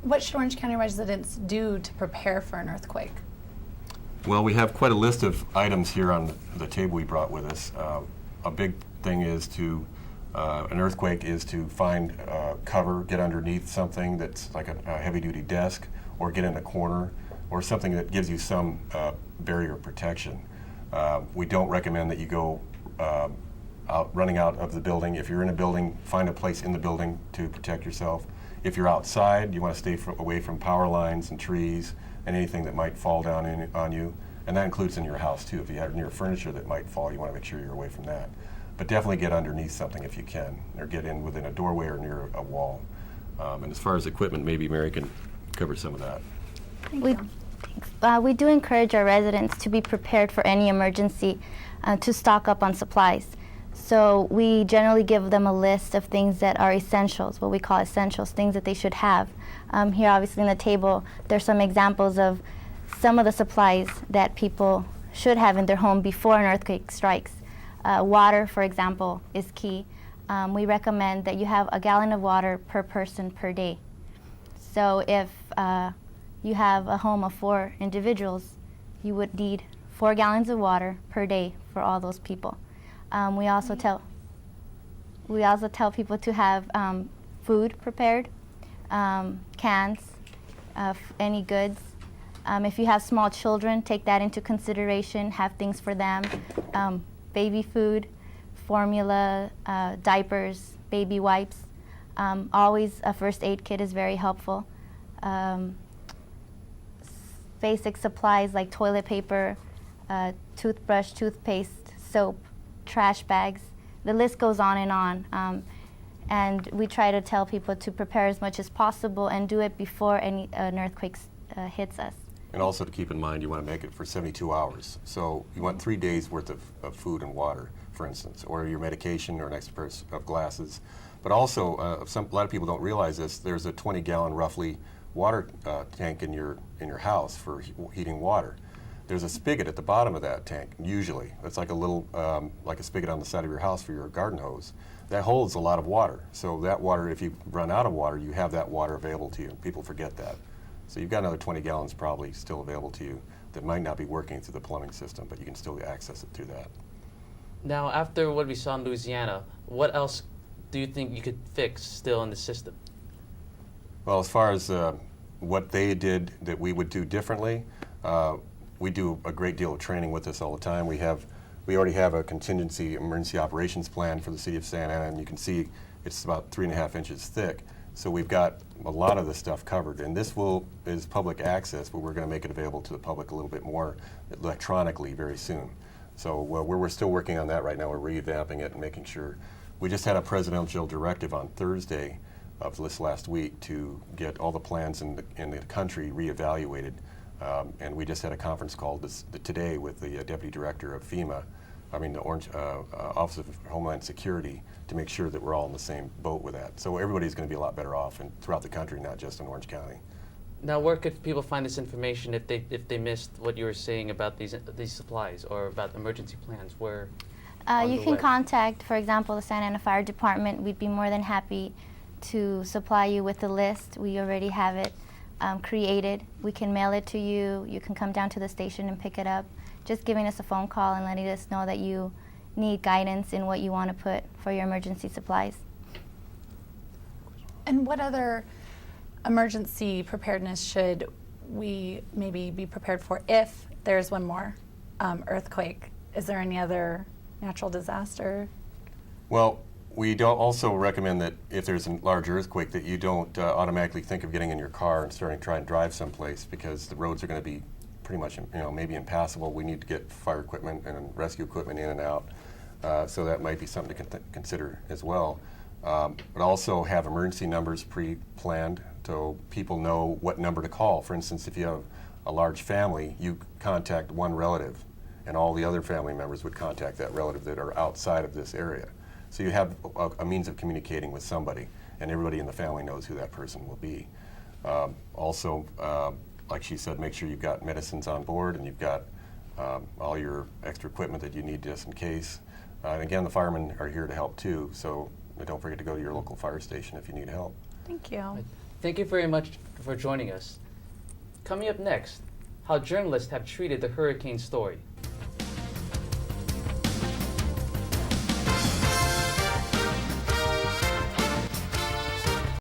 What should Orange County residents do to prepare for an earthquake? Well, we have quite a list of items here on the table we brought with us. A big thing is to, an earthquake is to find cover, get underneath something that's like a heavy-duty desk, or get in a corner, or something that gives you some barrier protection. We don't recommend that you go running out of the building. If you're in a building, find a place in the building to protect yourself. If you're outside, you want to stay away from power lines and trees and anything that might fall down on you. And that includes in your house too. If you have near furniture that might fall, you want to make sure you're away from that. But definitely get underneath something if you can, or get in within a doorway or near a wall. And as far as equipment, maybe Mary can cover some of that. We do encourage our residents to be prepared for any emergency, to stock up on supplies. So we generally give them a list of things that are essentials, what we call essentials, things that they should have. Here obviously on the table, there's some examples of some of the supplies that people should have in their home before an earthquake strikes. Water, for example, is key. We recommend that you have a gallon of water per person per day. So if you have a home of 4 individuals, you would need 4 gallons of water per day for all those people. We also tell people to have food prepared, cans, any goods. If you have small children, take that into consideration. Have things for them, baby food, formula, diapers, baby wipes. Always a first aid kit is very helpful. Basic supplies like toilet paper, toothbrush, toothpaste, soap, trash bags. The list goes on. And we try to tell people to prepare as much as possible and do it before an earthquake hits us. And also to keep in mind, you want to make it for 72 hours. So you want 3 days worth of food and water, for instance, or your medication or an extra pair of glasses. But also, a lot of people don't realize this, there's a 20-gallon roughly water tank in your house for heating water. There's a spigot at the bottom of that tank, usually. It's like a little, like a spigot on the side of your house for your garden hose. That holds a lot of water. So that water, if you run out of water, you have that water available to you. People forget that. So you've got another 20 gallons probably still available to you that might not be working through the plumbing system, but you can still access it through that. Now, after what we saw in Louisiana, what else do you think you could fix still in the system? Well, as far as what they did that we would do differently, we do a great deal of training with this all the time. We already have a contingency emergency operations plan for the city of Santa Ana, and you can see it's about 3.5 inches thick. So we've got a lot of the stuff covered, and this is public access, but we're going to make it available to the public a little bit more electronically very soon. So we're still working on that right now. We're revamping it and making sure. We just had a presidential directive on Thursday of this last week to get all the plans in the country reevaluated. And we just had a conference call today with the Deputy Director of FEMA, the Office of Homeland Security, to make sure that we're all in the same boat with that. So everybody's going to be a lot better off throughout the country, not just in Orange County. Now, where could people find this information if they missed what you were saying about these supplies or about emergency plans? Where you can contact, for example, the Santa Ana Fire Department. We'd be more than happy to supply you with the list. We already have it created. We can mail it to you. You can come down to the station and pick it up. Just giving us a phone call and letting us know that you need guidance in what you want to put for your emergency supplies. And what other emergency preparedness should we maybe be prepared for if there's one more earthquake? Is there any other natural disaster? Well, we don't also recommend that if there's a large earthquake that you don't automatically think of getting in your car and starting to try and drive someplace, because the roads are going to be pretty much maybe impassable. We need to get fire equipment and rescue equipment in and out. So that might be something to consider as well. But also have emergency numbers pre-planned so people know what number to call. For instance, if you have a large family, you contact one relative and all the other family members would contact that relative that are outside of this area. So you have a means of communicating with somebody, and everybody in the family knows who that person will be. Also, like she said, make sure you've got medicines on board and you've got all your extra equipment that you need just in case. And again, the firemen are here to help too, so don't forget to go to your local fire station if you need help. Thank you. Thank you very much for joining us. Coming up next, how journalists have treated the hurricane story.